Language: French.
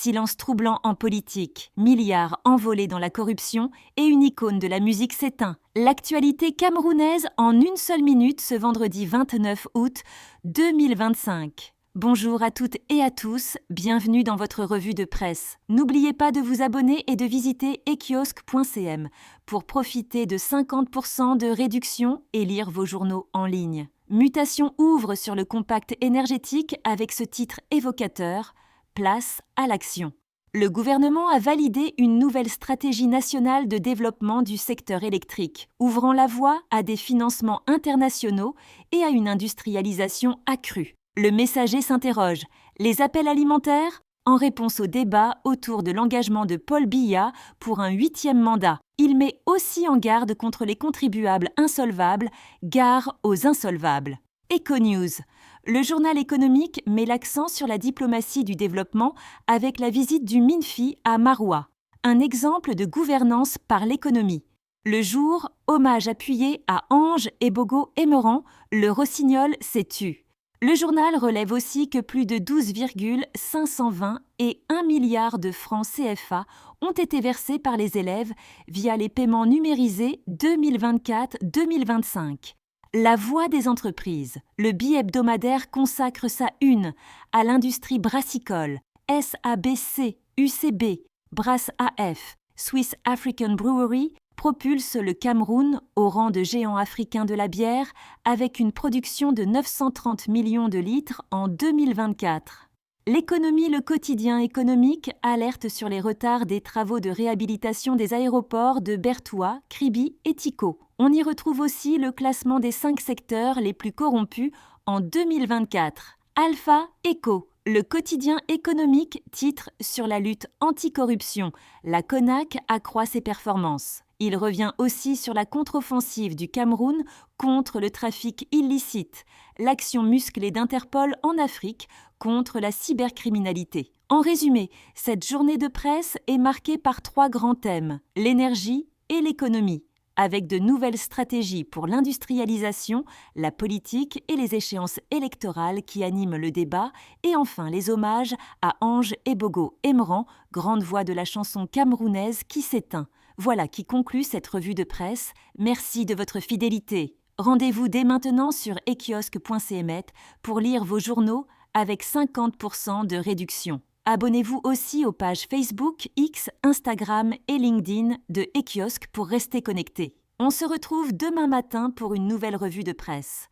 Silence troublant en politique, milliards envolés dans la corruption et une icône de la musique s'éteint. L'actualité camerounaise en une seule minute ce vendredi 29 août 2025. Bonjour à toutes et à tous, bienvenue dans votre revue de presse. N'oubliez pas de vous abonner et de visiter ekiosque.cm pour profiter de 50% de réduction et lire vos journaux en ligne. Mutation ouvre sur le compact énergétique avec ce titre évocateur « Place à l'action ». Le gouvernement a validé une nouvelle stratégie nationale de développement du secteur électrique, ouvrant la voie à des financements internationaux et à une industrialisation accrue. Le Messager s'interroge. Les appels alimentaires ? En réponse au débat autour de l'engagement de Paul Biya pour un 8e mandat. Il met aussi en garde contre les contribuables insolvables, gare aux insolvables. Econews. Le journal économique met l'accent sur la diplomatie du développement avec la visite du MINFI à Maroua. Un exemple de gouvernance par l'économie. Le Jour, hommage appuyé à Ange et Bogo Emeran, le rossignol s'est tu. Le journal relève aussi que plus de 12,520 et 1 milliard de francs CFA ont été versés par les élèves via les paiements numérisés 2024-2025. La voix des entreprises. Le bi-hebdomadaire consacre sa une à l'industrie brassicole. SABC, UCB, Brass AF, Swiss African Brewery propulse le Cameroun au rang de géant africain de la bière avec une production de 930 millions de litres en 2024. L'économie, le quotidien économique alerte sur les retards des travaux de réhabilitation des aéroports de Bertoua, Kribi et Tico. On y retrouve aussi le classement des 5 secteurs les plus corrompus en 2024. Alpha Eco. Le quotidien économique titre sur la lutte anticorruption. La CONAC accroît ses performances. Il revient aussi sur la contre-offensive du Cameroun contre le trafic illicite, l'action musclée d'Interpol en Afrique contre la cybercriminalité. En résumé, cette journée de presse est marquée par 3 grands thèmes, l'énergie et l'économie, avec de nouvelles stratégies pour l'industrialisation, la politique et les échéances électorales qui animent le débat, et enfin les hommages à Ange et Bogo Emeran, grande voix de la chanson camerounaise qui s'éteint. Voilà qui conclut cette revue de presse. Merci de votre fidélité. Rendez-vous dès maintenant sur ekiosque.cm pour lire vos journaux avec 50% de réduction. Abonnez-vous aussi aux pages Facebook, X, Instagram et LinkedIn de Ekiosque pour rester connecté. On se retrouve demain matin pour une nouvelle revue de presse.